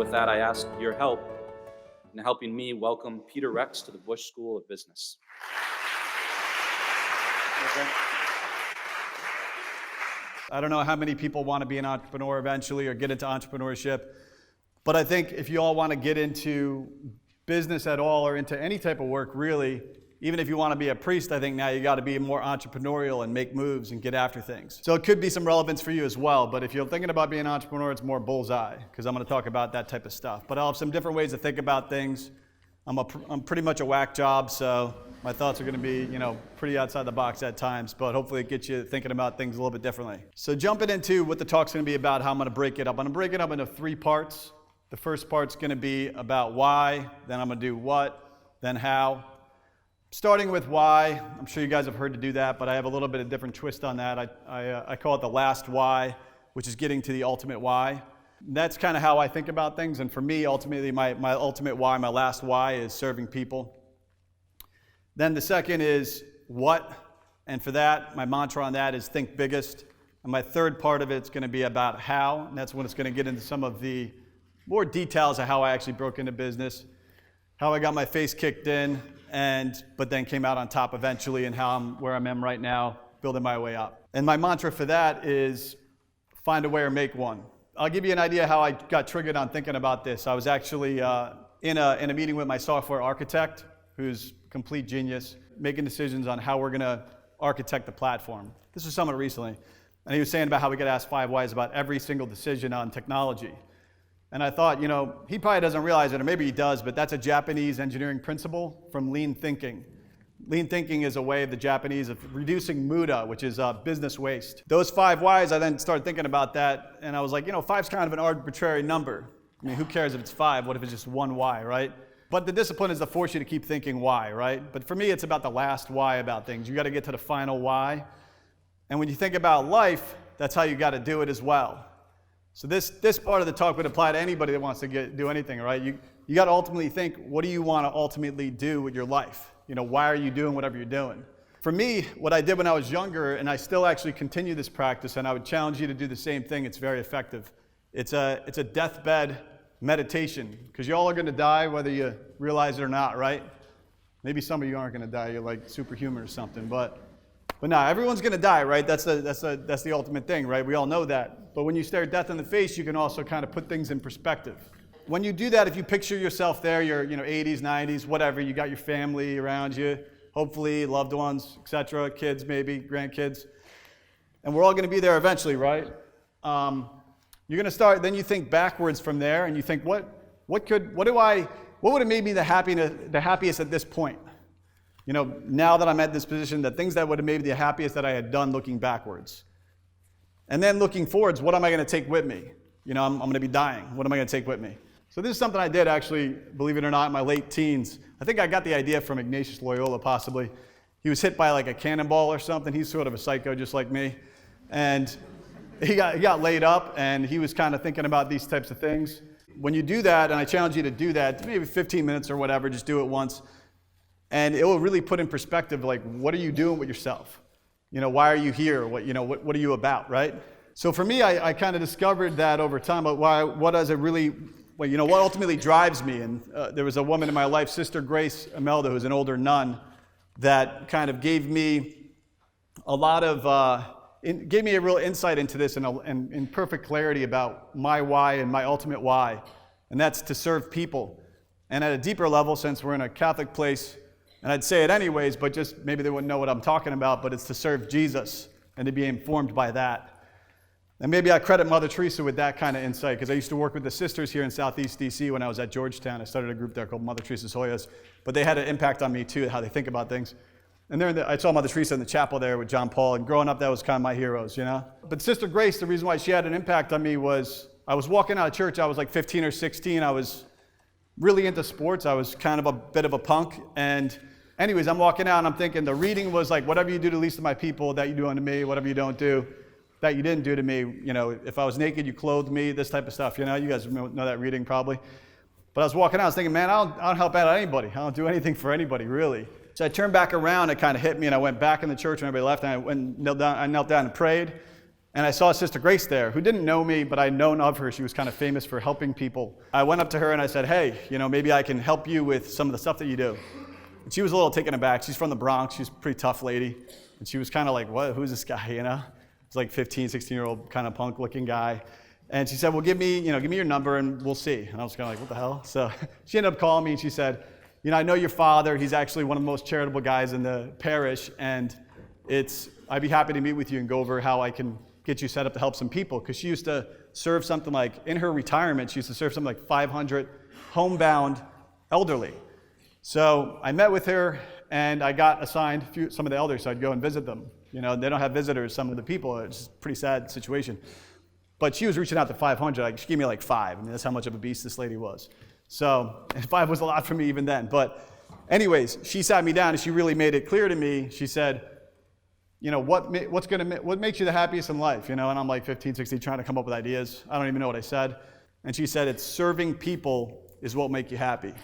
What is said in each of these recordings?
with that, I ask your help in helping me welcome Peter Rex to the Busch School of Business. Okay. I don't know how many people want to be an entrepreneur eventually or get into entrepreneurship, but I think if you all want to get into business at all or into any type of work really, even if you want to be a priest, I think now you got to be more entrepreneurial and make moves and get after things. So it could be some relevance for you as well, but if you're thinking about being an entrepreneur, it's more bullseye, because I'm going to talk about that type of stuff. But I'll have some different ways to think about things. I'm pretty much a whack job, so my thoughts are going to be, pretty outside the box at times, but hopefully it gets you thinking about things a little bit differently. So jumping into what the talk's going to be about, how I'm going to break it up. I'm going to break it up into 3 parts. The first part's going to be about why, then I'm going to do what, then how. Starting with why, I'm sure you guys have heard to do that, but I have a little bit of different twist on that. I call it the last why, which is getting to the ultimate why. And that's kind of how I think about things, and for me, ultimately, my ultimate why, my last why is serving people. Then the second is what, and for that, my mantra on that is think biggest. And my third part of it's going to be about how, and that's when it's going to get into some of the more details of how I actually broke into business, how I got my face kicked in, but then came out on top eventually, and how I'm where I'm at right now, building my way up. And my mantra for that is find a way or make one. I'll give you an idea how I got triggered on thinking about this. I was actually in a meeting with my software architect, who's a complete genius, making decisions on how we're going to architect the platform. This was someone recently, and he was saying about how we get asked 5 whys about every single decision on technology. And I thought, he probably doesn't realize it, or maybe he does, but that's a Japanese engineering principle from lean thinking. Lean thinking is a way of the Japanese of reducing muda, which is business waste. Those 5 whys, I then started thinking about that, and I was like, 5's kind of an arbitrary number. I mean, who cares if it's 5? What if it's just 1 why, right? But the discipline is to force you to keep thinking why, right? But for me, it's about the last why about things. You got to get to the final why. And when you think about life, that's how you got to do it as well. So this part of the talk would apply to anybody that wants to do anything, right? You got to ultimately think, what do you want to ultimately do with your life? Why are you doing whatever you're doing? For me, what I did when I was younger, and I still actually continue this practice, and I would challenge you to do the same thing. It's very effective. It's a deathbed meditation, because you all are going to die whether you realize it or not, right? Maybe some of you aren't going to die. You're like superhuman or something, but no, everyone's going to die, right? That's the ultimate thing, right? We all know that. But when you stare death in the face, you can also kind of put things in perspective. When you do that, if you picture yourself there, you're 80s, 90s, whatever, you got your family around you, hopefully loved ones, etc., kids maybe, grandkids, and we're all going to be there eventually, right? You're going to start, then you think backwards from there, and you think, what would have made me the happiest at this point? Now that I'm at this position, the things that would have made me the happiest that I had done looking backwards. And then looking forwards, what am I going to take with me? I'm going to be dying. What am I going to take with me? So this is something I did actually, believe it or not, in my late teens. I think I got the idea from Ignatius Loyola, possibly. He was hit by like a cannonball or something. He's sort of a psycho just like me. And he got laid up, and he was kind of thinking about these types of things. When you do that, and I challenge you to do that, maybe 15 minutes or whatever, just do it once. And it will really put in perspective, like, what are you doing with yourself? Why are you here? What are you about, right? So for me, I kind of discovered that over time, but what ultimately drives me? And there was a woman in my life, Sister Grace Imelda, who's an older nun, that kind of gave me a lot of, gave me a real insight into this and in perfect clarity about my why and my ultimate why. And that's to serve people. And at a deeper level, since we're in a Catholic place, and I'd say it anyways, but just maybe they wouldn't know what I'm talking about, but it's to serve Jesus and to be informed by that. And maybe I credit Mother Teresa with that kind of insight, because I used to work with the sisters here in Southeast DC when I was at Georgetown. I started a group there called Mother Teresa's Hoyas, but they had an impact on me too, how they think about things. And I saw Mother Teresa in the chapel there with John Paul, and growing up, that was kind of my heroes, But Sister Grace, the reason why she had an impact on me was I was walking out of church. I was like 15 or 16. I was really into sports. I was kind of a bit of a punk, and anyways, I'm walking out and I'm thinking the reading was like, whatever you do to the least of my people, that you do unto me. Whatever you don't do, that you didn't do to me. If I was naked, you clothed me, this type of stuff. You guys know that reading probably. But I was walking out, I was thinking, man, I don't help out anybody. I don't do anything for anybody, really. So I turned back around, it kind of hit me, and I went back in the church when everybody left, and I knelt down and prayed. And I saw Sister Grace there, who didn't know me, but I'd known of her. She was kind of famous for helping people. I went up to her and I said, hey, maybe I can help you with some of the stuff that you do. And she was a little taken aback. She's from the Bronx. She's a pretty tough lady. And she was kind of like, what? Who's this guy, It's like 15, 16-year-old kind of punk-looking guy. And she said, well, give me your number and we'll see. And I was kind of like, what the hell? So she ended up calling me and she said, I know your father. He's actually one of the most charitable guys in the parish. And I'd be happy to meet with you and go over how I can get you set up to help some people. Because she used to serve something like, in her retirement, she used to serve something like 500 homebound elderly. So I met with her and I got assigned some of the elders, so I'd go and visit them. They don't have visitors, some of the people. It's a pretty sad situation. But she was reaching out to 500. She gave me like 5. I mean, that's how much of a beast this lady was. So, and 5 was a lot for me even then. But anyways, she sat me down and she really made it clear to me. She said, what makes you the happiest in life? And I'm like 15, 16, trying to come up with ideas. I don't even know what I said. And she said, it's serving people is what will make you happy.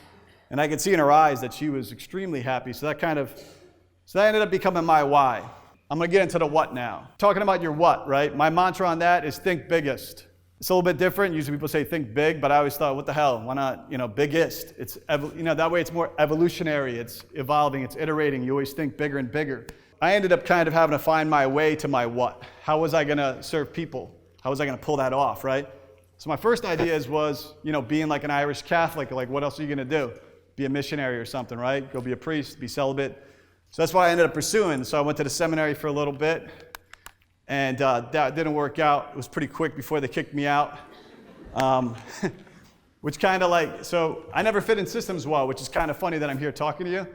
And I could see in her eyes that she was extremely happy. So that ended up becoming my why. I'm going to get into the what now. Talking about your what, right? My mantra on that is think biggest. It's a little bit different. Usually people say think big, but I always thought, what the hell? Why not, biggest? It's, that way it's more evolutionary. It's evolving. It's iterating. You always think bigger and bigger. I ended up kind of having to find my way to my what. How was I going to serve people? How was I going to pull that off, right? So my first ideas was, being like an Irish Catholic. Like, what else are you going to do? Be a missionary or something, right? Go be a priest, be celibate. So that's what I ended up pursuing. So I went to the seminary for a little bit, and that didn't work out. It was pretty quick before they kicked me out. Which kind of so I never fit in systems well, which is kind of funny that I'm here talking to you,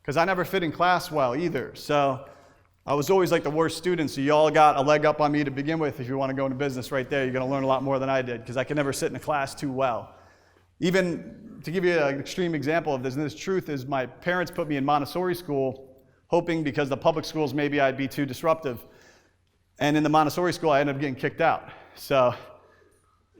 because I never fit in class well either. So I was always like the worst student, so you all got a leg up on me to begin with. If you want to go into business right there, you're going to learn a lot more than I did, because I could never sit in a class too well. Even to give you an extreme example of this, and this truth is my parents put me in Montessori school, hoping because the public schools maybe I'd be too disruptive. And in the Montessori school, I ended up getting kicked out. So,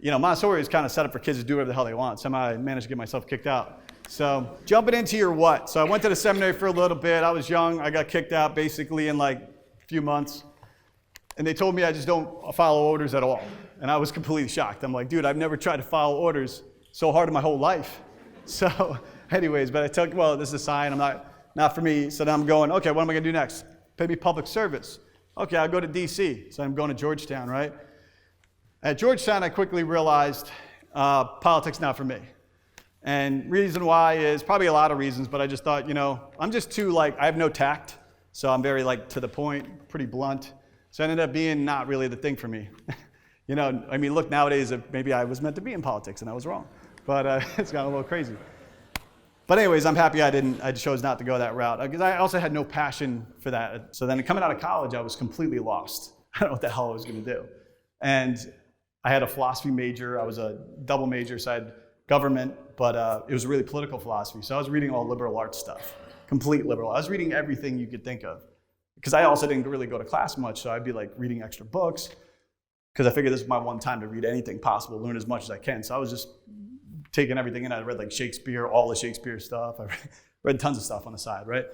Montessori is kind of set up for kids to do whatever the hell they want. Somehow I managed to get myself kicked out. So jumping into your what. So I went to the seminary for a little bit. I was young. I got kicked out basically in like a few months. And they told me I just don't follow orders at all. And I was completely shocked. I'm like, dude, I've never tried to follow orders so hard in my whole life. So anyways, but I took, this is a sign. Not for me. So then I'm going, okay, what am I going to do next? Maybe public service. Okay, I'll go to D.C. So I'm going to Georgetown, right? At Georgetown, I quickly realized politics not for me. And reason why is probably a lot of reasons, but I just thought, I'm just too I have no tact. So I'm very to the point, pretty blunt. So it ended up being not really the thing for me. Look, nowadays, maybe I was meant to be in politics and I was wrong. But it's gotten a little crazy. But anyways, I'm happy I chose not to go that route, because I also had no passion for that. So then coming out of college, I was completely lost. I don't know what the hell I was going to do. And I had a philosophy major. I was a double major, so I had government, but it was really political philosophy. So I was reading all liberal arts stuff, complete liberal. I was reading everything you could think of, because I also didn't really go to class much, so I'd be reading extra books, because I figured this is my one time to read anything possible, learn as much as I can. So I was just taking everything in. I read Shakespeare, all the Shakespeare stuff. I read tons of stuff on the side, right?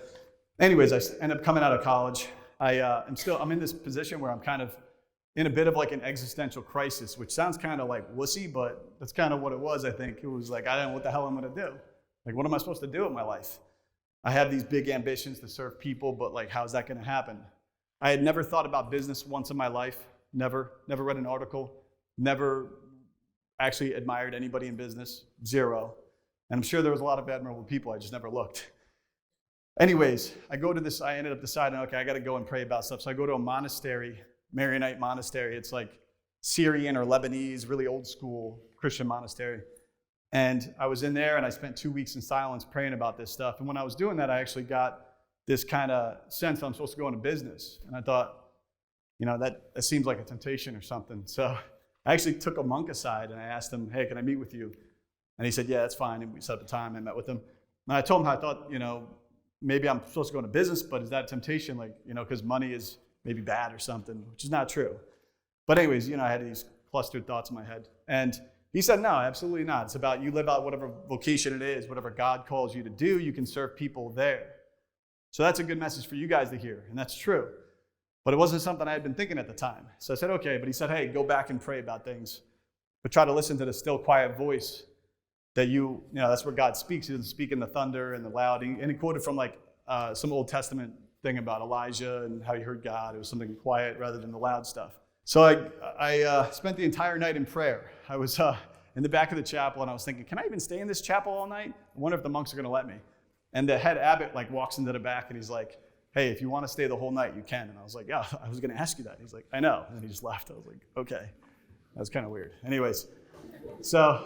Anyways, I ended up coming out of college. I'm in this position where I'm kind of in a bit of an existential crisis, which sounds kind of wussy, but that's kind of what it was, I think. It was I don't know what the hell I'm going to do. What am I supposed to do with my life? I have these big ambitions to serve people, but how's that going to happen? I had never thought about business once in my life. Never read an article. Never actually admired anybody in business. Zero. And I'm sure there was a lot of admirable people. I just never looked. Anyways, I ended up deciding, okay, I got to go and pray about stuff. So I go to a monastery, Maronite monastery. It's Syrian or Lebanese, really old school Christian monastery. And I was in there and I spent 2 weeks in silence praying about this stuff. And when I was doing that, I actually got this kind of sense that I'm supposed to go into business. And I thought, that seems like a temptation or something. So I actually took a monk aside and I asked him, hey, can I meet with you? And he said, yeah, that's fine. And we set up a time. I met with him. And I told him how I thought, maybe I'm supposed to go into business, but is that a temptation? Because money is maybe bad or something, which is not true. But anyways, I had these clustered thoughts in my head. And he said, no, absolutely not. It's about you live out whatever vocation it is, whatever God calls you to do, you can serve people there. So that's a good message for you guys to hear. And that's true. But it wasn't something I had been thinking at the time. So I said, okay. But he said, hey, go back and pray about things. But try to listen to the still, quiet voice that you know, that's where God speaks. He doesn't speak in the thunder and the loud. And he quoted from like some Old Testament thing about Elijah and how he heard God. It was something quiet rather than the loud stuff. So I spent the entire night in prayer. I was in the back of the chapel, and I was thinking, can I even stay in this chapel all night? I wonder if the monks are going to let me. And the head abbot like walks into the back, and he's like, hey, if you want to stay the whole night, you can. And I was like, yeah, I was going to ask you that. He's like, I know. And then he just laughed. I was like, okay. That was kind of weird. Anyways, so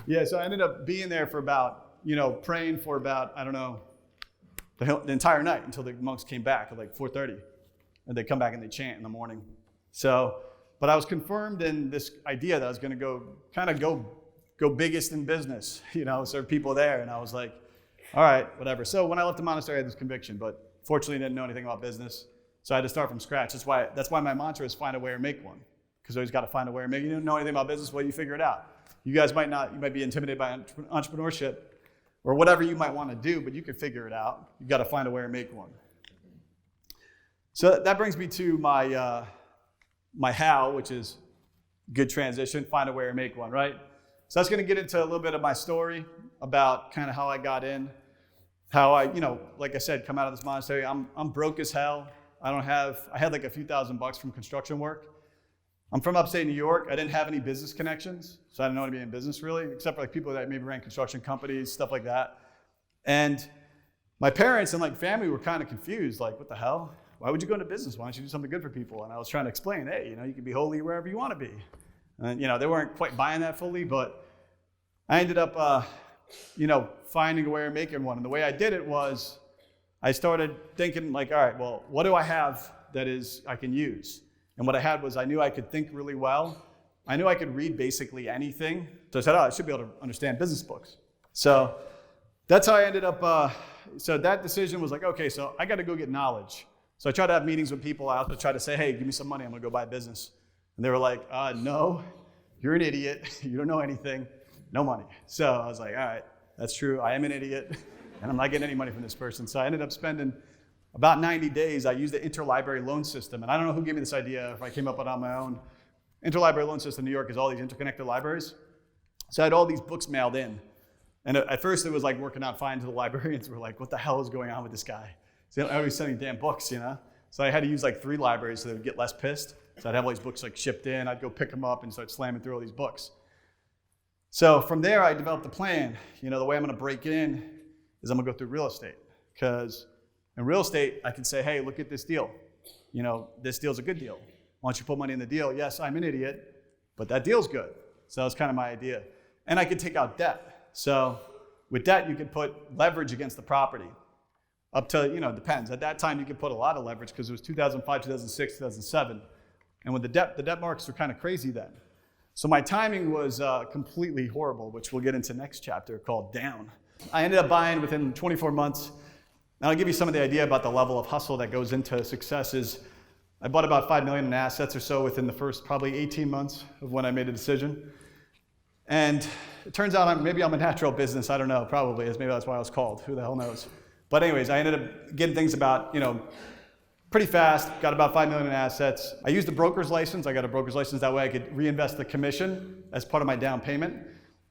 yeah, so I ended up being there for about, praying for about, I don't know, the entire night until the monks came back at like 4:30. And they come back and they chant in the morning. So, but I was confirmed in this idea that I was going to go biggest in business, serve people there. And I was like, all right, whatever. So when I left the monastery, I had this conviction, but fortunately I didn't know anything about business. So I had to start from scratch. That's why my mantra is find a way or make one. Because you always got to find a way or make. You don't know anything about business, well, you figure it out. You guys might not, you might be intimidated by entrepreneurship or whatever you might want to do, but you can figure it out. You got to find a way or make one. So that brings me to my how, which is good transition, find a way or make one, right? So that's going to get into a little bit of my story about kind of how I got in, how I, like I said, come out of this monastery. I'm broke as hell. I had like a few $1,000 from construction work. I'm from upstate New York. I didn't have any business connections, so I didn't know how to be in business really, except for like people that maybe ran construction companies, stuff like that. And my parents and like family were kind of confused, like, what the hell? Why would you go into business? Why don't you do something good for people? And I was trying to explain, hey, you can be holy wherever you want to be. And they weren't quite buying that fully, but I ended up, finding a way or making one. And the way I did it was I started thinking like, all right, well, what do I have that I can use? And what I had was I knew I could think really well. I knew I could read basically anything. So I said, I should be able to understand business books. So that's how I ended up, so that decision was like, okay, so I got to go get knowledge. So I tried to have meetings with people. I also tried to say, hey, give me some money. I'm going to go buy a business. And they were like, no, you're an idiot. You don't know anything. No money. So I was like, all right, that's true. I am an idiot, and I'm not getting any money from this person. So I ended up spending about 90 days. I used the Interlibrary loan system. And I don't know who gave me this idea, if I came up with it on my own. Interlibrary loan system in New York is all these interconnected libraries. So I had all these books mailed in. And at first it was like working out fine to the librarians. Were like, what the hell is going on with this guy? So I was sending damn books, So I had to use like 3 libraries so they would get less pissed. So I'd have all these books like shipped in. I'd go pick them up and start slamming through all these books. So from there, I developed a plan. The way I'm going to break in is I'm going to go through real estate. Because in real estate, I can say, hey, look at this deal. This deal's a good deal. Why don't you put money in the deal? Yes, I'm an idiot, but that deal's good. So that was kind of my idea. And I could take out debt. So with debt, you could put leverage against the property. Up to, depends. At that time, you could put a lot of leverage because it was 2005, 2006, 2007. And with the debt markets were kind of crazy then. So my timing was completely horrible, which we'll get into next chapter called Down. I ended up buying within 24 months. And I'll give you some of the idea about the level of hustle that goes into success is I bought about $5 million in assets or so within the first probably 18 months of when I made a decision. And it turns out maybe I'm a natural business. I don't know, probably. Maybe that's why I was called. Who the hell knows? But anyways, I ended up getting things about, pretty fast, got about $5 million in assets. I used a broker's license. I got a broker's license. That way I could reinvest the commission as part of my down payment.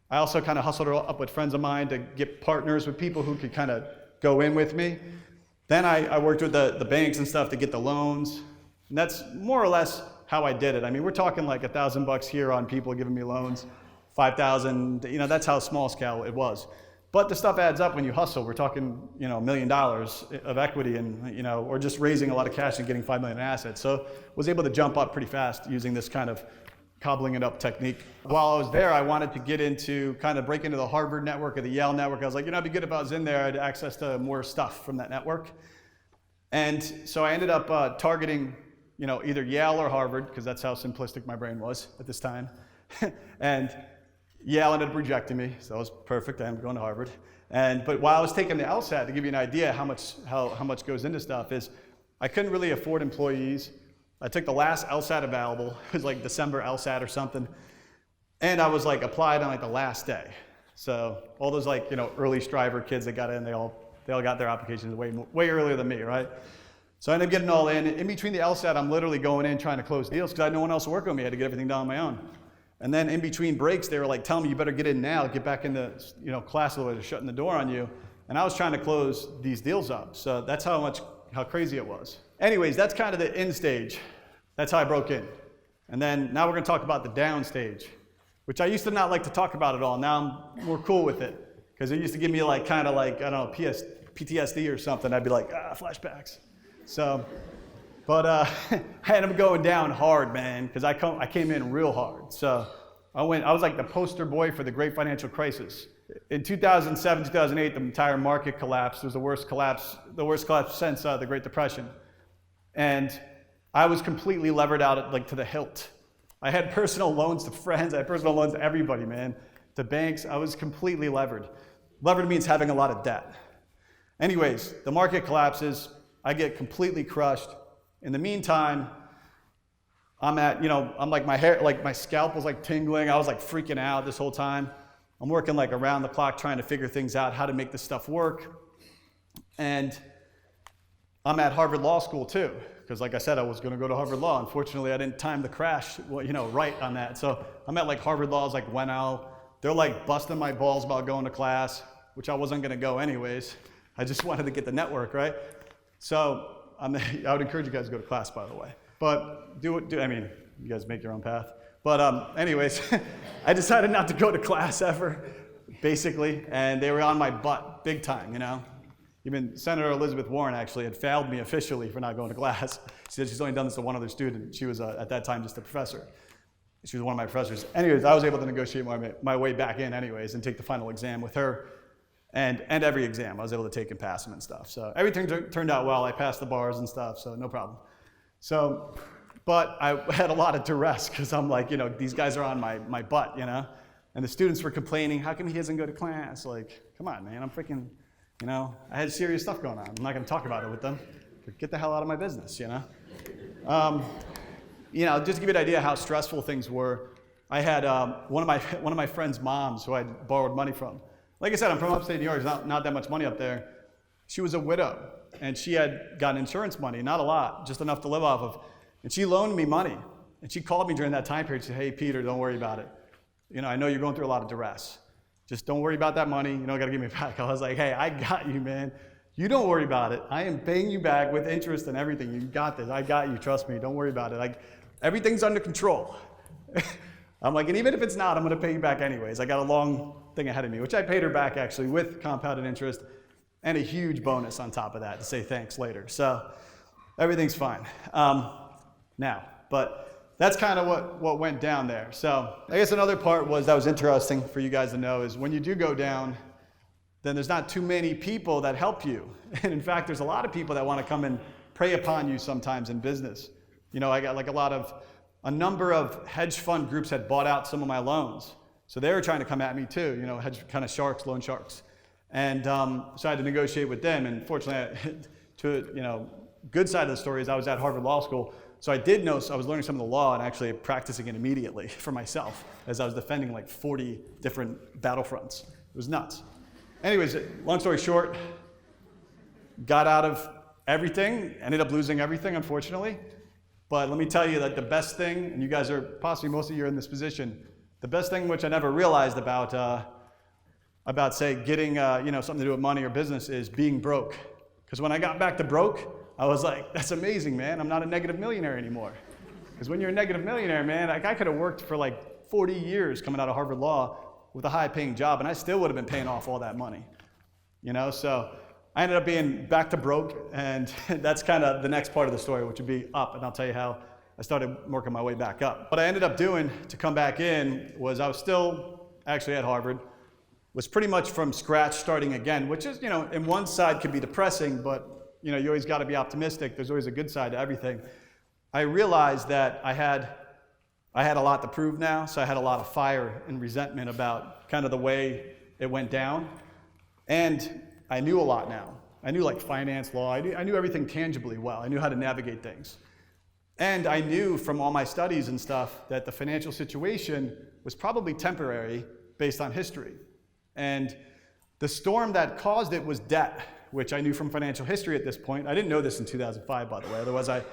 I also kind of hustled up with friends of mine to get partners with people who could kind of go in with me. Then I worked with the banks and stuff to get the loans. And that's more or less how I did it. I mean, we're talking like $1,000 here on people giving me loans, 5,000, that's how small scale it was. But the stuff adds up when you hustle. We're talking, $1 million of equity and, or just raising a lot of cash and getting $5 million in assets. So was able to jump up pretty fast using this kind of cobbling it up technique. While I was there, I wanted to get into kind of break into the Harvard network or the Yale network. I was like, it'd be good if I was in there. I had access to more stuff from that network. And so I ended up targeting, either Yale or Harvard, because that's how simplistic my brain was at this time. And Yale ended up rejecting me, so that was perfect. I am going to Harvard. But while I was taking the LSAT, to give you an idea how much goes into stuff, is I couldn't really afford employees. I took the last LSAT available. It was like December LSAT or something. And I was like applied on like the last day. So all those early striver kids that got in, they all got their applications way earlier than me, right? So I ended up getting all in. In between the LSAT, I'm literally going in trying to close deals because I had no one else working with me. I had to get everything done on my own. And then in between breaks, they were like, telling me, you better get in now, get back in the class, otherwise they're shutting the door on you. And I was trying to close these deals up. So that's how crazy it was. Anyways, that's kind of the in stage. That's how I broke in. And then now we're going to talk about the down stage, which I used to not like to talk about at all. Now I'm more cool with it because it used to give me I don't know, PTSD or something. I'd be like, flashbacks. So, but I ended up going down hard, man, because I came in real hard. So I was like the poster boy for the great financial crisis. In 2007, 2008, the entire market collapsed. It was the worst collapse since the Great Depression. And I was completely levered out to the hilt. I had personal loans to friends. I had personal loans to everybody, man, to banks. I was completely levered. Levered means having a lot of debt. Anyways, the market collapses. I get completely crushed. In the meantime, I'm like my hair, like my scalp was like tingling. I was like freaking out this whole time. I'm working like around the clock trying to figure things out, how to make this stuff work. And I'm at Harvard Law School too, because like I said, I was going to go to Harvard Law. Unfortunately, I didn't time the crash, right on that. So I'm at like Harvard Law's like Weno. They're like busting my balls about going to class, which I wasn't going to go anyways. I just wanted to get the network, right? So I would encourage you guys to go to class, by the way. But you guys make your own path. But anyways, I decided not to go to class ever, basically, and they were on my butt big time, Even Senator Elizabeth Warren actually had failed me officially for not going to class. She said she's only done this to one other student. She was, at that time, just a professor. She was one of my professors. Anyways, I was able to negotiate my way back in anyways and take the final exam with her. And every exam I was able to take and pass them and stuff. So everything turned out well. I passed the bars and stuff, so no problem. So, but I had a lot of duress because I'm like, these guys are on my butt, And the students were complaining, how come he doesn't go to class? Like, come on, man, I'm freaking, I had serious stuff going on. I'm not going to talk about it with them. Get the hell out of my business, Just to give you an idea how stressful things were, I had one of my friend's moms who I borrowed money from. Like I said, I'm from upstate New York. There's not that much money up there. She was a widow, and she had gotten insurance money, not a lot, just enough to live off of. And she loaned me money. And she called me during that time period and said, hey, Peter, don't worry about it. I know you're going through a lot of duress. Just don't worry about that money. You got to give me back. I was like, hey, I got you, man. You don't worry about it. I am paying you back with interest and everything. You got this. I got you. Trust me. Don't worry about it. Everything's under control. I'm like, and even if it's not, I'm going to pay you back anyways. I got a long thing ahead of me, which I paid her back actually with compounded interest and a huge bonus on top of that to say thanks later. So everything's fine now. But that's kind of what went down there. So I guess another part that was interesting for you guys to know is when you do go down, then there's not too many people that help you. And in fact, there's a lot of people that want to come and prey upon you sometimes in business. I got a number of hedge fund groups had bought out some of my loans. So they were trying to come at me too, hedge kind of sharks, loan sharks. And so I had to negotiate with them. And fortunately, good side of the story is I was at Harvard Law School. So I did know, so I was learning some of the law and actually practicing it immediately for myself as I was defending like 40 different battlefronts. It was nuts. Anyways, long story short, got out of everything, ended up losing everything, unfortunately. But let me tell you that the best thing, and you guys are possibly, most of you are in this position, the best thing which I never realized about say, getting something to do with money or business is being broke. Because when I got back to broke, I was like, that's amazing, man. I'm not a negative millionaire anymore. Because when you're a negative millionaire, man, I could have worked for like 40 years coming out of Harvard Law with a high-paying job, and I still would have been paying off all that money. So I ended up being back to broke, and that's kind of the next part of the story, which would be up, and I'll tell you how I started working my way back up. What I ended up doing to come back in was I was still actually at Harvard, was pretty much from scratch starting again, which is, in one side could be depressing, but you always got to be optimistic. There's always a good side to everything. I realized that I had a lot to prove now, so I had a lot of fire and resentment about kind of the way it went down. And I knew a lot now. I knew like finance, law. I knew everything tangibly well. I knew how to navigate things. And I knew from all my studies and stuff that the financial situation was probably temporary based on history. And the storm that caused it was debt. which I knew from financial history at this point. I didn't know this in 2005, by the way. Otherwise, I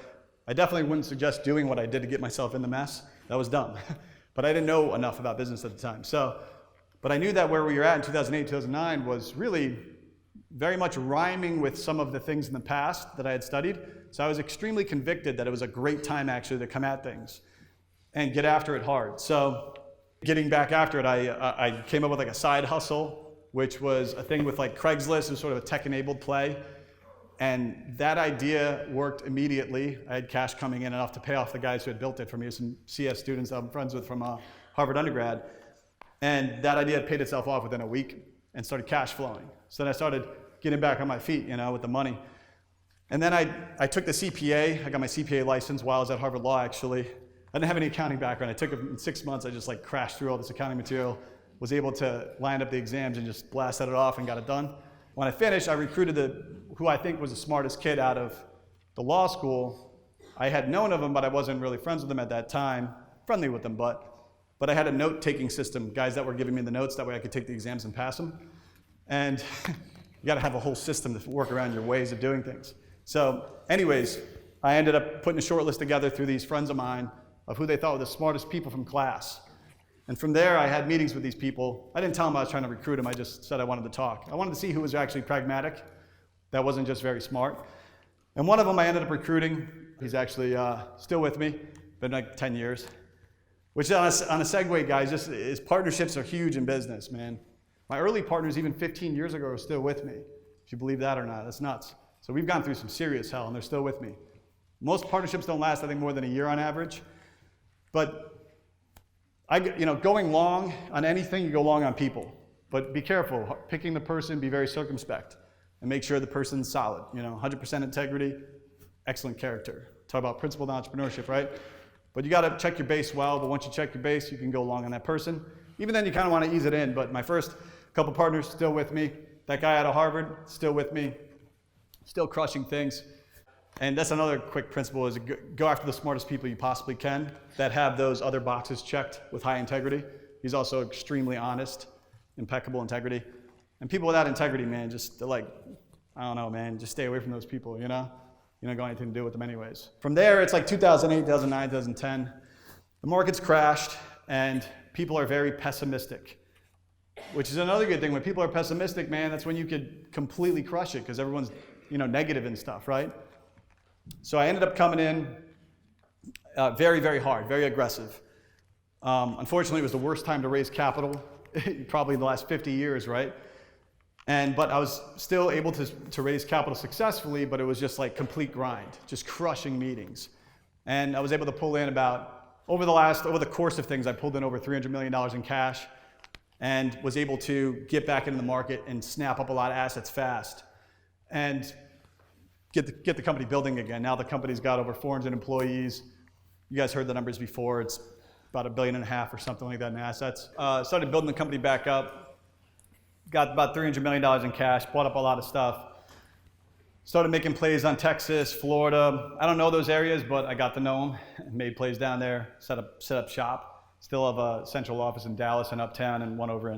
definitely wouldn't suggest doing what I did to get myself in the mess. That was dumb. But I didn't know enough about business at the time. But I knew that where we were at in 2008, 2009 was really very much rhyming with some of the things in the past that I had studied. So I was extremely convicted that it was a great time actually to come at things and get after it hard. So getting back after it, I came up with like a side hustle, which was a thing with like Craigslist. It was sort of a tech-enabled play. And that idea worked immediately. I had cash coming in enough to pay off the guys who had built it for me, some CS students I'm friends with from Harvard undergrad. And that idea paid itself off within a week and started cash flowing. So then I started getting back on my feet, with the money. And then I took the CPA. I got my CPA license while I was at Harvard Law, actually. I didn't have any accounting background. I took it in 6 months. I just like crashed through all this accounting material, was able to line up the exams and just blasted it off and got it done. When I finished, I recruited who I think was the smartest kid out of the law school. I had known of him, but I wasn't really friends with him at that time. Friendly with them, but I had a note-taking system, guys that were giving me the notes, that way I could take the exams and pass them. And you gotta have a whole system to work around your ways of doing things. So anyways, I ended up putting a short list together through these friends of mine of who they thought were the smartest people from class. And from there, I had meetings with these people. I didn't tell them I was trying to recruit them. I just said I wanted to talk. I wanted to see who was actually pragmatic, that wasn't just very smart. And one of them I ended up recruiting. He's actually still with me, been like 10 years. Which on a segue, guys, just is partnerships are huge in business, man. My early partners, even 15 years ago, are still with me. If you believe that or not, that's nuts. So we've gone through some serious hell, and they're still with me. Most partnerships don't last, I think, more than a year on average. But going long on anything, you go long on people. But be careful, picking the person, be very circumspect, and make sure the person's solid. 100% integrity, excellent character. Talk about principled entrepreneurship, right? But you got to check your base well. But once you check your base, you can go long on that person. Even then, you kind of want to ease it in. But my first couple partners still with me. That guy out of Harvard still with me, still crushing things. And that's another quick principle: is go after the smartest people you possibly can that have those other boxes checked with high integrity. He's also extremely honest, impeccable integrity. And people without integrity, man, they're like, I don't know, man, just stay away from those people, You don't got anything to do with them anyways. From there, it's like 2008, 2009, 2010. The market's crashed, and people are very pessimistic, which is another good thing. When people are pessimistic, man, that's when you could completely crush it because everyone's, negative and stuff, right? So I ended up coming in very, very hard, very aggressive. Unfortunately, it was the worst time to raise capital, probably in the last 50 years, right? But I was still able to raise capital successfully, but it was just like complete grind, just crushing meetings. And I was able to pull in over the course of things, I pulled in over $300 million in cash and was able to get back into the market and snap up a lot of assets fast and get the company building again. Now the company's got over 400 employees. You guys heard the numbers before. It's about $1.5 billion or something like that in assets. Started building the company back up. Got about $300 million in cash, bought up a lot of stuff. Started making plays on Texas, Florida. I don't know those areas, but I got to know them. Made plays down there, set up shop. Still have a central office in Dallas and Uptown, and one over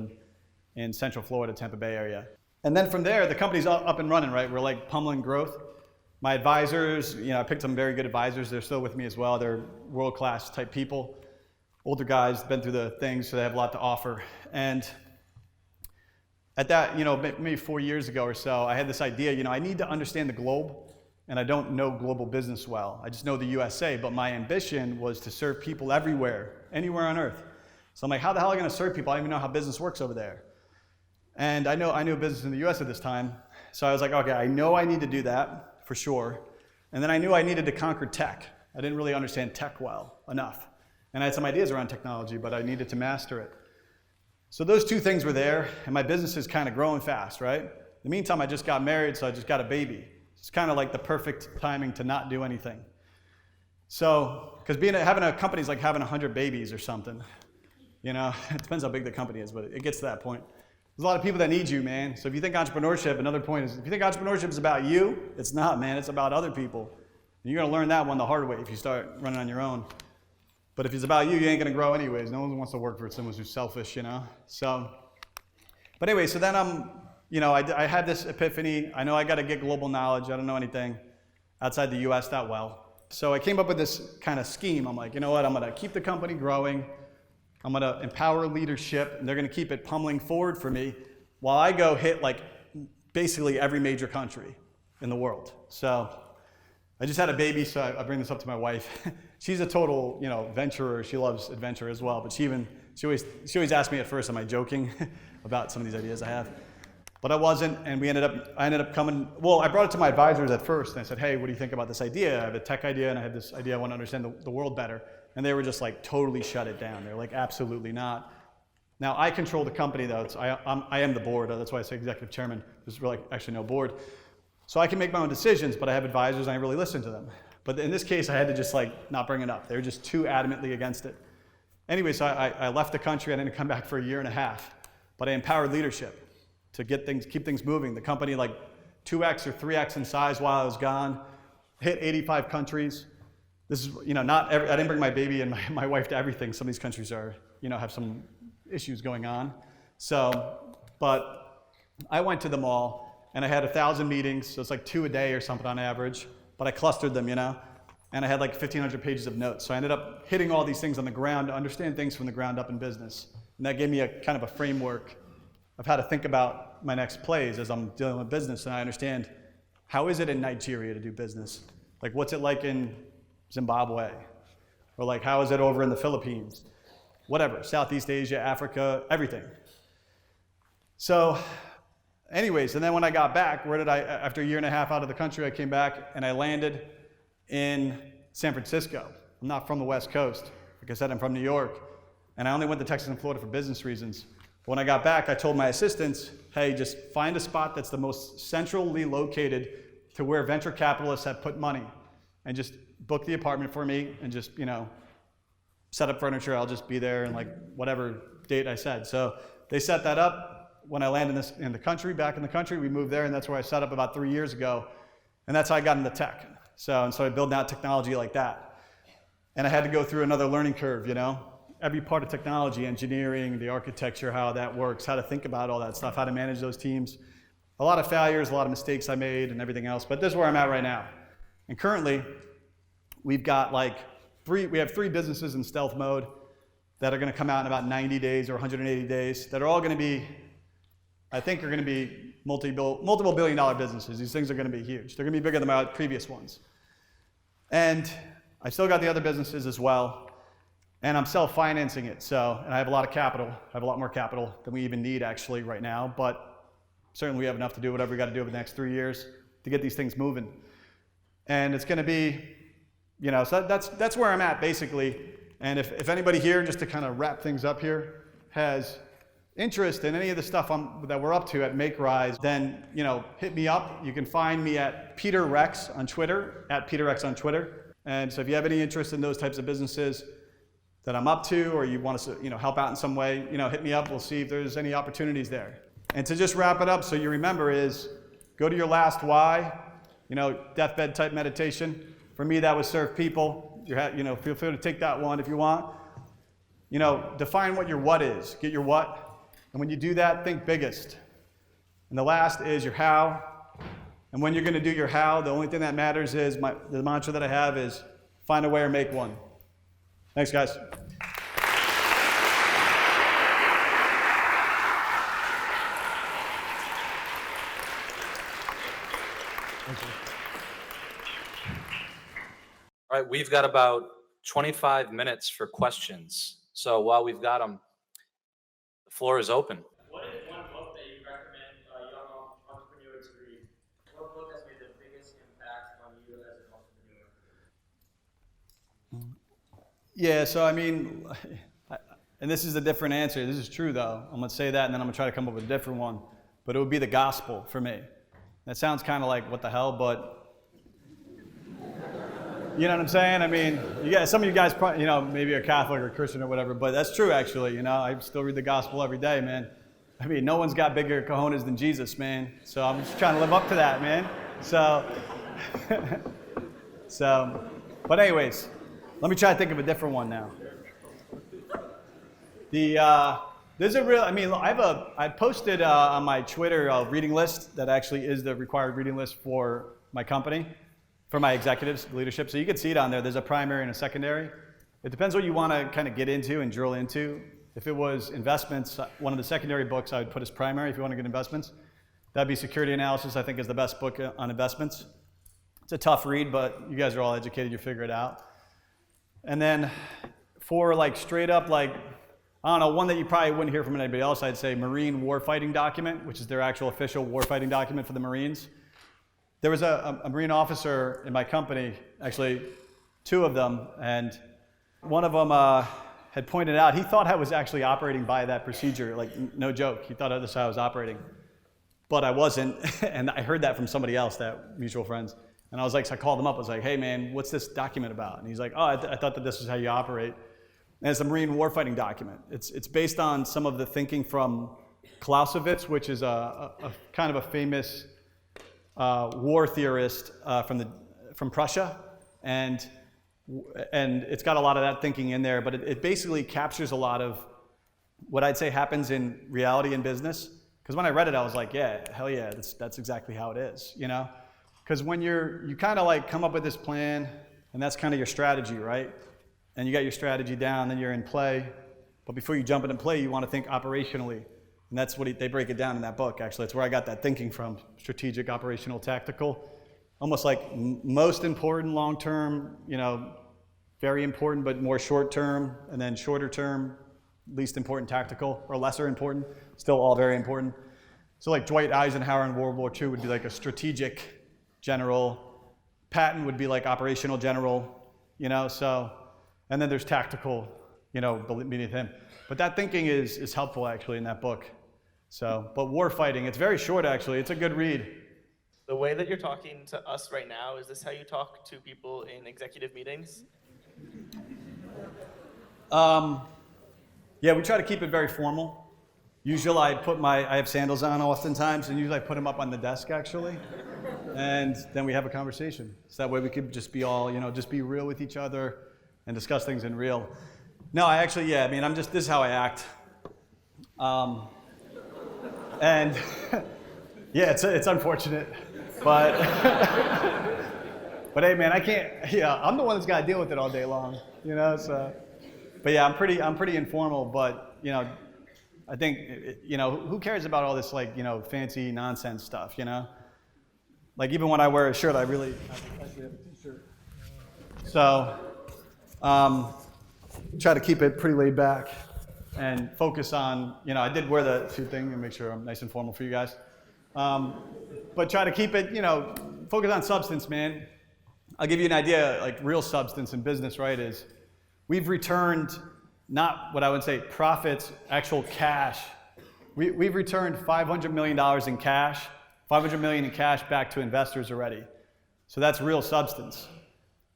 in Central Florida, Tampa Bay area. And then from there, the company's up and running, right? We're like pummeling growth. My advisors, I picked some very good advisors. They're still with me as well. They're world-class type people. Older guys, been through the things, so they have a lot to offer. And at that, maybe 4 years ago or so, I had this idea, I need to understand the globe, and I don't know global business well. I just know the USA, but my ambition was to serve people everywhere, anywhere on earth. So I'm like, how the hell am I going to serve people? I don't even know how business works over there. And I knew business in the US at this time. So I was like, okay, I know I need to do that for sure. And then I knew I needed to conquer tech. I didn't really understand tech well enough. And I had some ideas around technology, but I needed to master it. So those two things were there, and my business is kind of growing fast, right? In the meantime, I just got married, so I just got a baby. It's kind of like the perfect timing to not do anything. So, because having a company is like having 100 babies or something. It depends how big the company is, but it gets to that point. There's a lot of people that need you, man. So if you think entrepreneurship, another point is, if you think entrepreneurship is about you, it's not, man. It's about other people. And you're going to learn that one the hard way if you start running on your own. But if it's about you, you ain't going to grow anyways. No one wants to work for someone who's selfish, So, but anyway, so then I'm I had this epiphany. I know I got to get global knowledge. I don't know anything outside the US that well. So I came up with this kind of scheme. I'm like, you know what? I'm going to keep the company growing. I'm going to empower leadership, and they're going to keep it pummeling forward for me while I go hit like basically every major country in the world. So I just had a baby, so I bring this up to my wife. She's a total, venturer. She loves adventure as well. But she always asks me at first, am I joking about some of these ideas I have? But I wasn't, and I ended up coming, I brought it to my advisors at first, and I said, hey, what do you think about this idea? I have a tech idea, and I have this idea, I want to understand the world better. And they were just like, totally shut it down. They're like, absolutely not. Now, I control the company, though. I am the board. That's why I say executive chairman. There's really actually no board. So I can make my own decisions, but I have advisors, and I really listen to them. But in this case, I had to just not bring it up. They were just too adamantly against it. Anyway, so I left the country. I didn't come back for a year and a half. But I empowered leadership to keep things moving. The company 2x or 3x in size while I was gone, hit 85 countries. This is, I didn't bring my baby and my wife to everything. Some of these countries are, have some issues going on. So, but I went to them all, and I had 1,000 meetings, so it's like 2 a day or something on average, but I clustered them, and I had 1,500 pages of notes. So I ended up hitting all these things on the ground to understand things from the ground up in business. And that gave me a kind of a framework of how to think about my next plays as I'm dealing with business, and I understand how is it in Nigeria to do business? What's it like in Zimbabwe? Or how is it over in the Philippines? Whatever, Southeast Asia, Africa, everything. So anyways, and then when I got back, after a year and a half out of the country, I came back and I landed in San Francisco. I'm not from the West Coast. Like I said, I'm from New York, and I only went to Texas and Florida for business reasons. When I got back, I told my assistants, hey, just find a spot that's the most centrally located to where venture capitalists have put money, and just book the apartment for me, and just, set up furniture. I'll just be there and whatever date I said. So they set that up. When I landed back in the country, we moved there, and that's where I set up about 3 years ago. And that's how I got into tech. So, and started building out technology like that. And I had to go through another learning curve, every part of technology, engineering, the architecture, how that works, how to think about all that stuff, how to manage those teams. A lot of failures, a lot of mistakes I made, and everything else. But this is where I'm at right now. And currently, we've got we have 3 businesses in stealth mode that are going to come out in about 90 days or 180 days that are all going to be, I think, are going to be multiple billion-dollar businesses. These things are going to be huge. They're going to be bigger than my previous ones. And I still got the other businesses as well, and I'm self-financing it. And I have a lot of capital. I have a lot more capital than we even need actually right now, but certainly we have enough to do whatever we got to do over the next 3 years to get these things moving. And it's going to be, so that's where I'm at basically. And if anybody here, just to kind of wrap things up here, has interest in any of the stuff that we're up to at Make Rise, then hit me up. You can find me at Peter Rex on Twitter, at Peter Rex on Twitter. And so if you have any interest in those types of businesses that I'm up to, or you want us to help out in some way, hit me up. We'll see if there's any opportunities there. And to just wrap it up, so you remember, is go to your last why. Deathbed type meditation. For me, that was serve people. Feel free to take that one if you want. Define what your what is. Get your what. And when you do that, think biggest. And the last is your how. And when you're going to do your how, the only thing that matters is the mantra that I have is find a way or make one. Thanks, guys. All right, we've got about 25 minutes for questions. So while we've got them, the floor is open. What is one book that you recommend young entrepreneurs to read? What book has made the biggest impact on you as an entrepreneur? Yeah, so and this is a different answer. This is true though. I'm gonna say that, and then I'm gonna try to come up with a different one. But it would be the gospel for me. That sounds kind of like what the hell, but you know what I'm saying? Some of you guys probably, maybe are Catholic or Christian or whatever, but that's true actually. I still read the gospel every day, man. No one's got bigger cojones than Jesus, man. So I'm just trying to live up to that, man. But anyways, let me try to think of a different one now. There's a real, I mean, I posted on my Twitter a reading list that actually is the required reading list for my company, for my executives, leadership. So you can see it on there. There's a primary and a secondary. It depends what you want to kind of get into and drill into. If it was investments, one of the secondary books I would put as primary if you want to get investments. That'd be Security Analysis, I think, is the best book on investments. It's a tough read, but you guys are all educated, you figure it out. And then for like straight up, like, I don't know, one that you probably wouldn't hear from anybody else, I'd say Marine Warfighting Document, which is their actual official warfighting document for the Marines. There was a Marine officer in my company, actually 2 of them, and one of them had pointed out, he thought I was actually operating by that procedure, like no joke, he thought that's how I was operating. But I wasn't, and I heard that from somebody else, that mutual friends. And I was like, so I called him up, I was like, hey man, what's this document about? And he's like, oh, I thought that this is how you operate. And it's a Marine warfighting document. It's based on some of the thinking from Clausewitz, which is a kind of a famous war theorist from Prussia. And it's got a lot of that thinking in there, but it basically captures a lot of what I'd say happens in reality in business. Because when I read it, I was like, yeah, hell yeah, that's exactly how it is, you know? Because when you kind of like come up with this plan, and that's kind of your strategy, right? And you got your strategy down, then you're in play. But before you jump into play, you want to think operationally. And that's what they break it down in that book, actually. It's where I got that thinking from, strategic, operational, tactical. Almost like most important long-term, you know, very important, but more short-term, and then shorter term, least important tactical, or lesser important, still all very important. So like Dwight Eisenhower in World War II would be like a strategic general. Patton would be like operational general, you know, so, and then there's tactical, you know, beneath him. But that thinking is helpful actually in that book. So, but Warfighting, it's very short actually, it's a good read. The way that you're talking to us right now, is this how you talk to people in executive meetings? Yeah, we try to keep it very formal. Usually I have sandals on oftentimes, and usually I put them up on the desk actually. And then we have a conversation. So that way we could just be all, you know, just be real with each other and discuss things in real. No, I actually, yeah, I mean, this is how I act. And yeah, it's unfortunate, but, but hey man, I can't, yeah, I'm the one that's got to deal with it all day long, you know, so. But yeah, I'm pretty informal, but you know, I think, you know, who cares about all this like, you know, fancy nonsense stuff, you know? Like even when I wear a shirt, I actually have a t-shirt. So, try to keep it pretty laid back and focus on, you know, I did wear the suit thing and make sure I'm nice and formal for you guys. But try to keep it, you know, focus on substance, man. I'll give you an idea, like real substance in business, right, is we've returned, not what I would say profits, actual cash. We've returned $500 million in cash, $500 million in cash back to investors already. So that's real substance.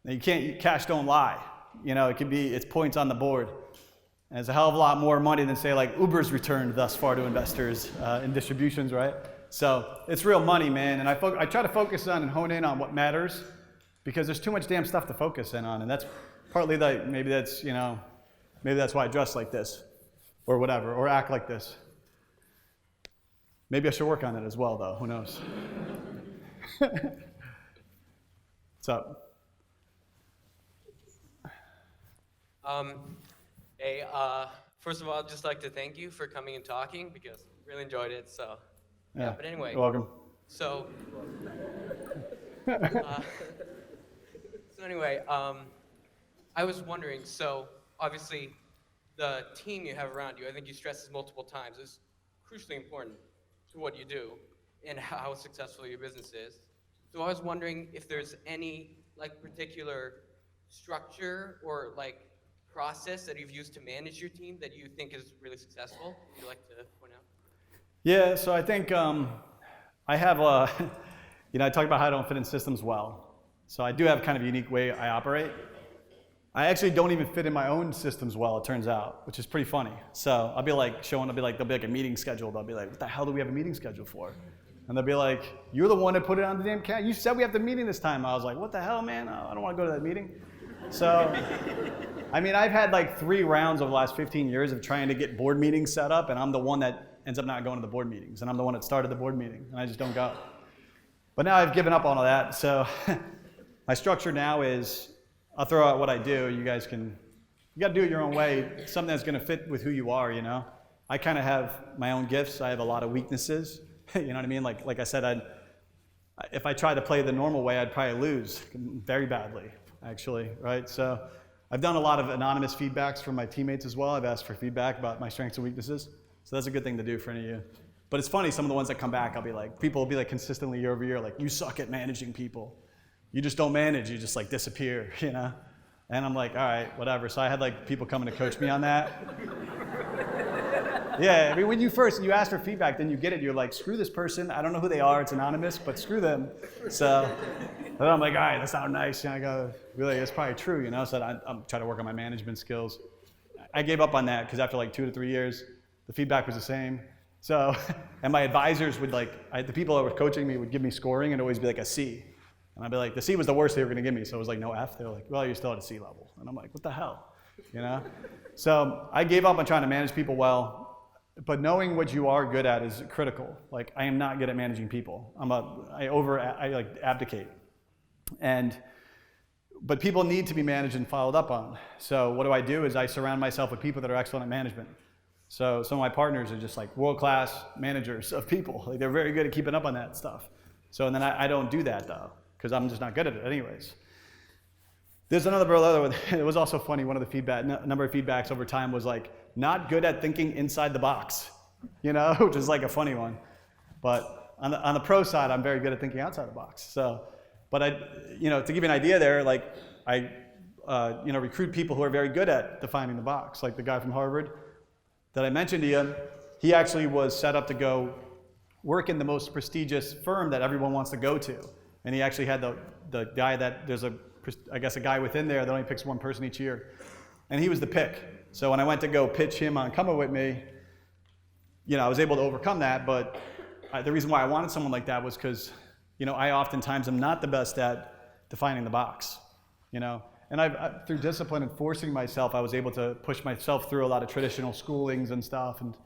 Now cash don't lie. You know, it's points on the board. And it's a hell of a lot more money than say like Uber's returned thus far to investors in distributions, right? So it's real money, man. And I try to focus on and hone in on what matters because there's too much damn stuff to focus in on. And that's partly like, maybe that's why I dress like this or whatever, or act like this. Maybe I should work on it as well though, who knows? What's up? Hey, first of all, I'd just like to thank you for coming and talking because I really enjoyed it. So, yeah. But anyway, You're welcome. So anyway, I was wondering. So obviously, the team you have around you, I think you stressed this multiple times, is crucially important to what you do and how successful your business is. So I was wondering if there's any like particular structure or like process that you've used to manage your team that you think is really successful, would you like to point out? Yeah, so I think I have you know, I talked about how I don't fit in systems well. So I do have kind of a unique way I operate. I actually don't even fit in my own systems well, it turns out, which is pretty funny. So I'll be like there'll be like a meeting scheduled. I'll be like, what the hell do we have a meeting scheduled for? And they'll be like, you're the one that put it on the damn calendar. You said we have the meeting this time. I was like, what the hell, man? I don't want to go to that meeting. So, I mean, I've had like 3 rounds over the last 15 years of trying to get board meetings set up, and I'm the one that ends up not going to the board meetings, and I'm the one that started the board meeting, and I just don't go. But now I've given up on all that, so my structure now is, I'll throw out what I do. You guys can, you got to do it your own way, something that's going to fit with who you are, you know? I kind of have my own gifts. I have a lot of weaknesses. You know what I mean? Like I said, if I tried to play the normal way, I'd probably lose very badly, actually, right? So I've done a lot of anonymous feedbacks from my teammates as well. I've asked for feedback about my strengths and weaknesses. So that's a good thing to do for any of you. But it's funny, some of the ones that come back, people will be like consistently year over year, like, you suck at managing people. You just don't manage, you just like disappear, you know? And I'm like, all right, whatever. So I had like people coming to coach me on that. Yeah, I mean, when you ask for feedback, then you get it. You're like, screw this person. I don't know who they are. It's anonymous, but screw them. So then I'm like, all right, that's not nice. And I go, really, it's probably true, you know? So I'm trying to work on my management skills. I gave up on that because after like 2 to 3 years, the feedback was the same. So, and my advisors would the people that were coaching me would give me scoring and always be like a C. And I'd be like, the C was the worst they were going to give me. So it was like no F. They were like, well, you're still at a C level. And I'm like, what the hell, you know? So I gave up on trying to manage people well. But knowing what you are good at is critical. Like, I am not good at managing people. I abdicate. But people need to be managed and followed up on. So what do? Is I surround myself with people that are excellent at management. So some of my partners are just like world-class managers of people. Like, they're very good at keeping up on that stuff. So, and then I don't do that though, because I'm just not good at it anyways. There's another brother, it was also funny, one of the number of feedbacks over time was like, not good at thinking inside the box, you know, which is like a funny one. But on the pro side, I'm very good at thinking outside the box. So, but to give you an idea there, like I recruit people who are very good at defining the box. Like the guy from Harvard that I mentioned to you, he actually was set up to go work in the most prestigious firm that everyone wants to go to. And he actually had the guy that, there's a guy within there that only picks one person each year. And he was the pick. So when I went to go pitch him on coming with me, I was able to overcome that. But the reason why I wanted someone like that was because, I oftentimes am not the best at defining the box, And through discipline and forcing myself, I was able to push myself through a lot of traditional schoolings and stuff, and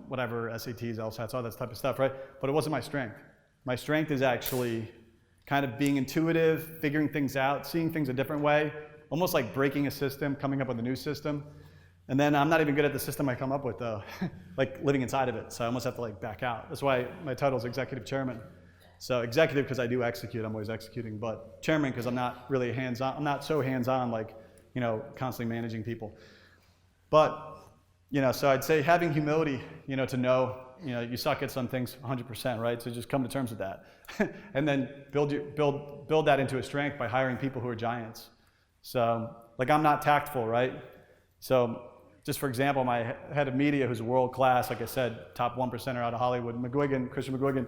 whatever, SATs, LSATs, all that type of stuff, right? But it wasn't my strength. My strength is actually kind of being intuitive, figuring things out, seeing things a different way, almost like breaking a system, coming up with a new system. And then I'm not even good at the system I come up with, though, like living inside of it. So I almost have to back out. That's why my title is Executive Chairman. So executive because I do execute, I'm always executing, but chairman because I'm not really hands-on, I'm not so hands-on constantly managing people. But, so I'd say having humility, to know, you suck at some things 100%, right? So just come to terms with that. And then build that into a strength by hiring people who are giants. So, I'm not tactful, right? So, just for example, my head of media, who's world-class, like I said, top 1%er out of Hollywood, Christian McGuigan,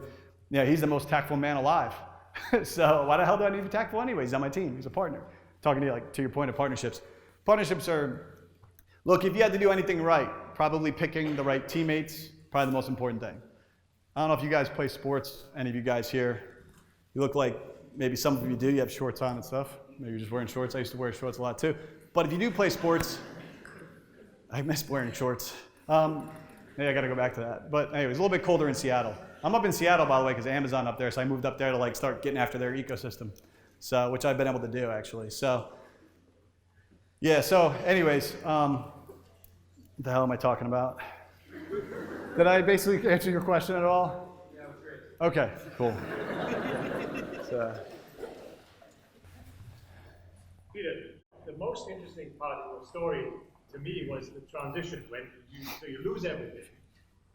he's the most tactful man alive. So why the hell do I need to be tactful anyway? He's on my team. He's a partner. Talking to you, to your point of partnerships. Partnerships are, look, if you had to do anything right, probably picking the right teammates, probably the most important thing. I don't know if you guys play sports, any of you guys here. You look like, maybe some of you do, you have shorts on and stuff. Maybe you're just wearing shorts. I used to wear shorts a lot too. But if you do play sports, I miss wearing shorts. Maybe I gotta go back to that. But anyways, it's a little bit colder in Seattle. I'm up in Seattle, by the way, because Amazon up there, so I moved up there to start getting after their ecosystem. So, which I've been able to do actually. So, yeah, so anyways, what the hell am I talking about? Did I basically answer your question at all? Yeah, it was great. Okay, cool. So, Peter, the most interesting part of your story to me was the transition when you lose everything,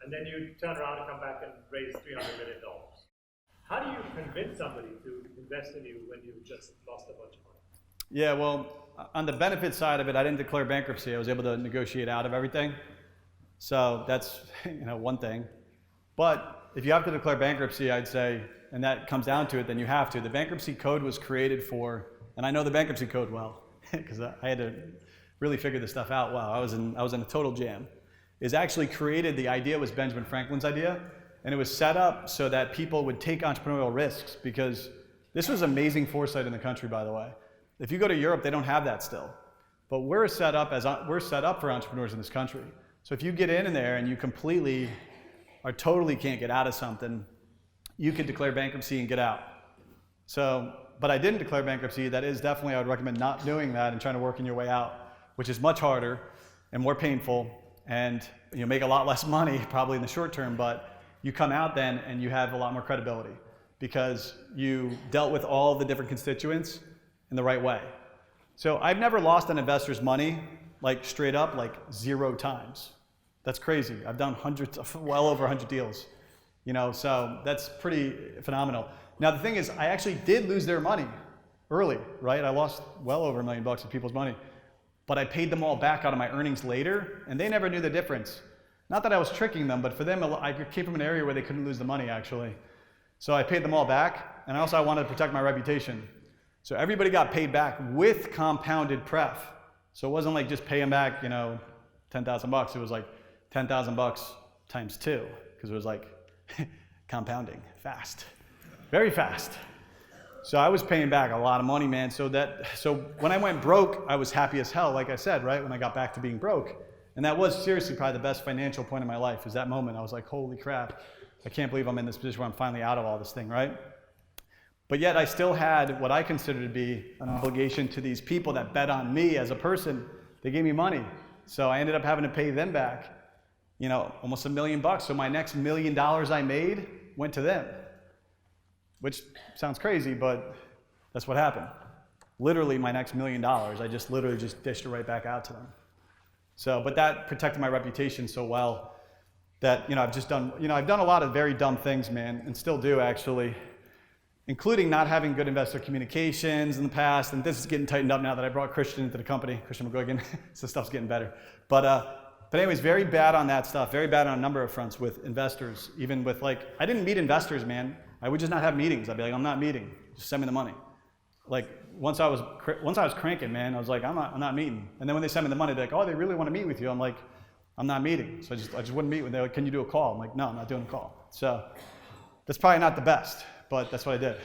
and then you turn around and come back and raise $300 million. How do you convince somebody to invest in you when you've just lost a bunch of money? yeah, well, on the benefit side of it, I didn't declare bankruptcy. I was able to negotiate out of everything. So that's one thing. But if you have to declare bankruptcy, I'd say, and that comes down to it, then you have to. The bankruptcy code was created for, and I know the bankruptcy code well, because I had to really figure this stuff out. Wow, I was in a total jam. Is actually created, the idea was Benjamin Franklin's idea, and it was set up so that people would take entrepreneurial risks, because this was amazing foresight in the country, by the way. If you go to Europe, they don't have that still. But we're set up for entrepreneurs in this country. So if you get in there and you completely or totally can't get out of something, you can declare bankruptcy and get out. So, but I didn't declare bankruptcy. That is definitely, I would recommend not doing that and trying to work in your way out, which is much harder and more painful, and you make a lot less money probably in the short term, but you come out then and you have a lot more credibility because you dealt with all the different constituents in the right way. So I've never lost an investor's money, like straight up, like 0 times. That's crazy. I've done well over 100 deals, so that's pretty phenomenal. Now the thing is, I actually did lose their money early, right? I lost well over $1 million of people's money, but I paid them all back out of my earnings later, and they never knew the difference. Not that I was tricking them, but for them, I came from an area where they couldn't lose the money actually. So I paid them all back, and also I wanted to protect my reputation. So everybody got paid back with compounded pref. So it wasn't like just pay them back, $10,000. It was like $10,000 times 2, because it was like compounding fast, very fast. So I was paying back a lot of money, man. So when I went broke, I was happy as hell, like I said, right? When I got back to being broke. And that was seriously probably the best financial point in my life, is that moment. I was like, holy crap, I can't believe I'm in this position where I'm finally out of all this thing, right? But yet I still had what I consider to be an obligation to these people that bet on me as a person. They gave me money. So I ended up having to pay them back, almost $1 million. So my next $1 million I made went to them, which sounds crazy, but that's what happened. Literally my next $1 million, I just literally dished it right back out to them. So, but that protected my reputation so well that, I've done a lot of very dumb things, man, and still do actually, including not having good investor communications in the past, and this is getting tightened up now that I brought Christian into the company, Christian McGuigan, so stuff's getting better. But anyways, very bad on that stuff, very bad on a number of fronts with investors, even with I didn't meet investors, man. I would just not have meetings. I'd be like, I'm not meeting, just send me the money. Once I was cranking, man, I was like, I'm not meeting. And then when they send me the money, they're like, oh, they really want to meet with you. I'm like, I'm not meeting. So I just wouldn't meet with them. They're like, can you do a call? I'm like, no, I'm not doing a call. So that's probably not the best, but that's what I did.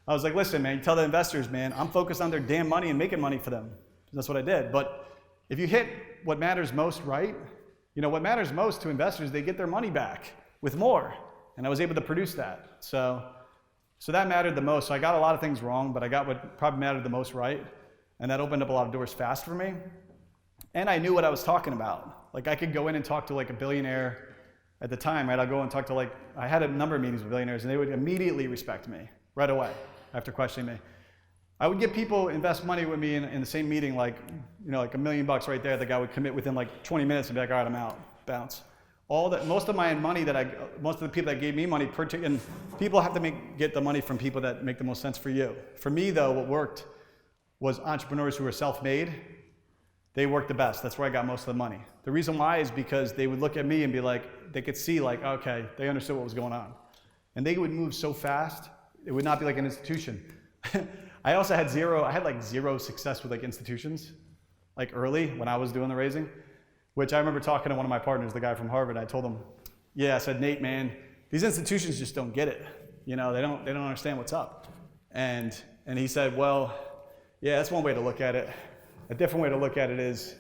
I was like, listen, man, you tell the investors, man, I'm focused on their damn money and making money for them. That's what I did. But if you hit what matters most right, what matters most to investors, they get their money back with more. And I was able to produce that. So that mattered the most. So I got a lot of things wrong, but I got what probably mattered the most right. And that opened up a lot of doors fast for me. And I knew what I was talking about. I could go in and talk to a billionaire at the time, right? I'd go and talk to I had a number of meetings with billionaires, and they would immediately respect me right away after questioning me. I would get people invest money with me in the same meeting, $1 million right there. The guy would commit within 20 minutes and be like, all right, I'm out, bounce. Most of my money most of the people that gave me money, and people have to get the money from people that make the most sense for you. For me though, what worked was entrepreneurs who were self-made. They worked the best. That's where I got most of the money. The reason why is because they would look at me and be like, they could see okay, they understood what was going on. And they would move so fast, it would not be like an institution. I also had zero success with institutions, early when I was doing the raising, which I remember talking to one of my partners, the guy from Harvard. I told him, I said, Nate, man, these institutions just don't get it. They don't understand what's up. And he said, well, yeah, that's one way to look at it. A different way to look at it is,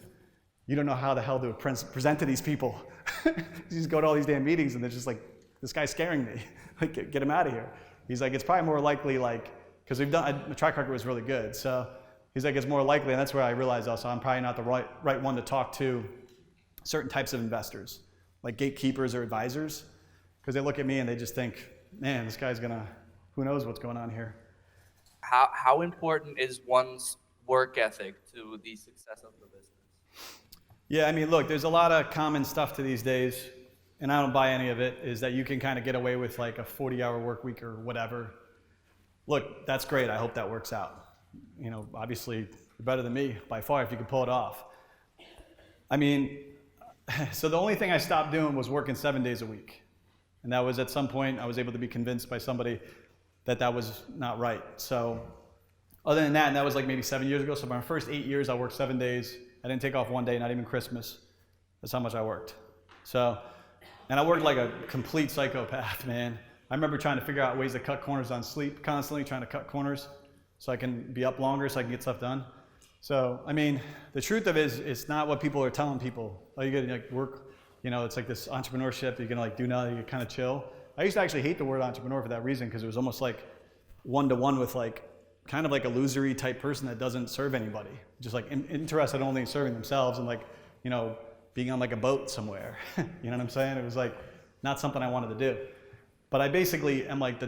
you don't know how the hell to present to these people. You just go to all these damn meetings and they're just like, this guy's scaring me. Get him out of here. He's like, it's probably more likely because the track record was really good. So he's like, it's more likely, and that's where I realized also I'm probably not the right one to talk to certain types of investors, like gatekeepers or advisors, because they look at me and they just think, man, this guy's who knows what's going on here. How important is one's work ethic to the success of the business? Yeah, look, there's a lot of common stuff to these days, and I don't buy any of it, is that you can kind of get away with a 40-hour work week or whatever. Look, that's great. I hope that works out. Obviously, you're better than me by far if you can pull it off. So the only thing I stopped doing was working 7 days a week. And that was at some point, I was able to be convinced by somebody that was not right. So other than that, and that was maybe 7 years ago. So my first 8 years, I worked 7 days. I didn't take off one day, not even Christmas. That's how much I worked. So, and I worked like a complete psychopath, man. I remember trying to figure out ways to cut corners on sleep, constantly trying to cut corners. so I can be up longer, so I can get stuff done. So, I mean, the truth of it is, it's not what people are telling people. Oh, you're gonna like work, you know, it's like this entrepreneurship, you're gonna like do nothing, you're kind of chill. I used to actually hate the word entrepreneur for that reason, because it was almost like one-to-one with like, kind of like a losery type person that doesn't serve anybody. Just like interested only in serving themselves and like, you know, being on like a boat somewhere. You know what I'm saying? It was like, not something I wanted to do. But I basically am like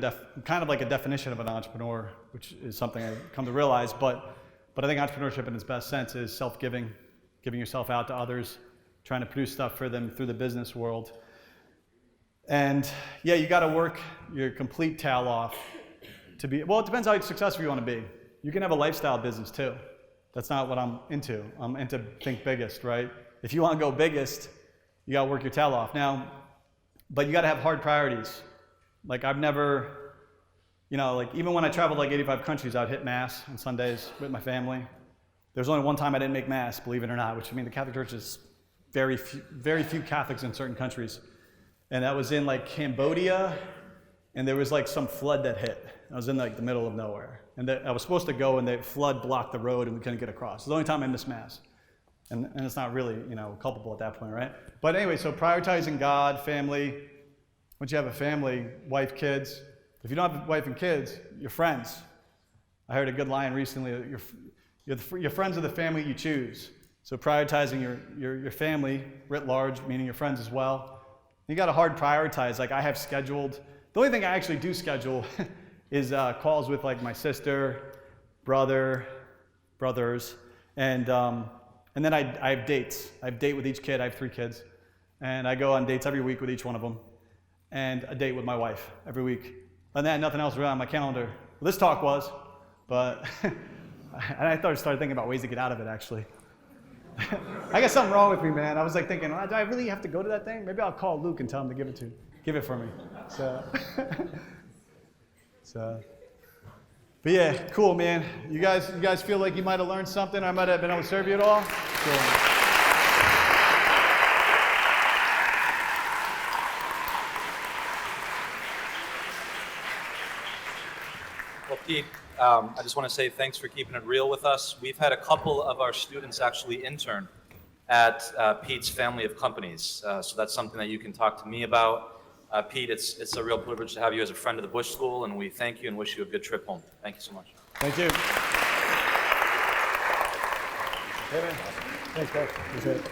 kind of like a definition of an entrepreneur, which is something I've come to realize, but I think entrepreneurship in its best sense is self-giving, giving yourself out to others, trying to produce stuff for them through the business world. And yeah, you gotta work your complete tail off to be, well, it depends how successful you wanna be. You can have a lifestyle business too. That's not what I'm into. I'm into think biggest, right? If you wanna go biggest, you gotta work your tail off. Now, but you gotta have hard priorities. Like I've never, you know, like even when I traveled like 85 countries, I'd hit Mass on Sundays with my family. There's only one time I didn't make Mass, believe it or not, which I mean the Catholic Church is very few Catholics in certain countries. And that was in like Cambodia, and there was like some flood that hit. I was in like the middle of nowhere. And I was supposed to go, and the flood blocked the road and we couldn't get across. It's the only time I missed Mass. And it's not really, you know, culpable at that point, right? But anyway, so prioritizing God, family. Once you have a family, wife, kids. If you don't have a wife and kids, your friends. I heard a good line recently, your friends are the family you choose. So prioritizing your family writ large, meaning your friends as well. You got to hard prioritize. Like I have scheduled, the only thing I actually do schedule is calls with like my sister, brothers, and then I have dates. I have date with each kid. I have 3 kids. And I go on dates every week with each one of them. And a date with my wife every week. And then nothing else really on my calendar. Well, this talk was, but I started thinking about ways to get out of it actually. I got something wrong with me, man. I was like thinking, do I really have to go to that thing? Maybe I'll call Luke and tell him to give it for me. But yeah, cool, man. You guys feel like you might have learned something? I might have been able to serve you at all? Cool. Well, Pete, I just want to say thanks for keeping it real with us. We've had a couple of our students actually intern at Pete's family of companies. So that's something that you can talk to me about. Pete, it's a real privilege to have you as a friend of the Busch School, and we thank you and wish you a good trip home. Thank you so much. Thank you. Hey, man. Thanks, guys. Appreciate it.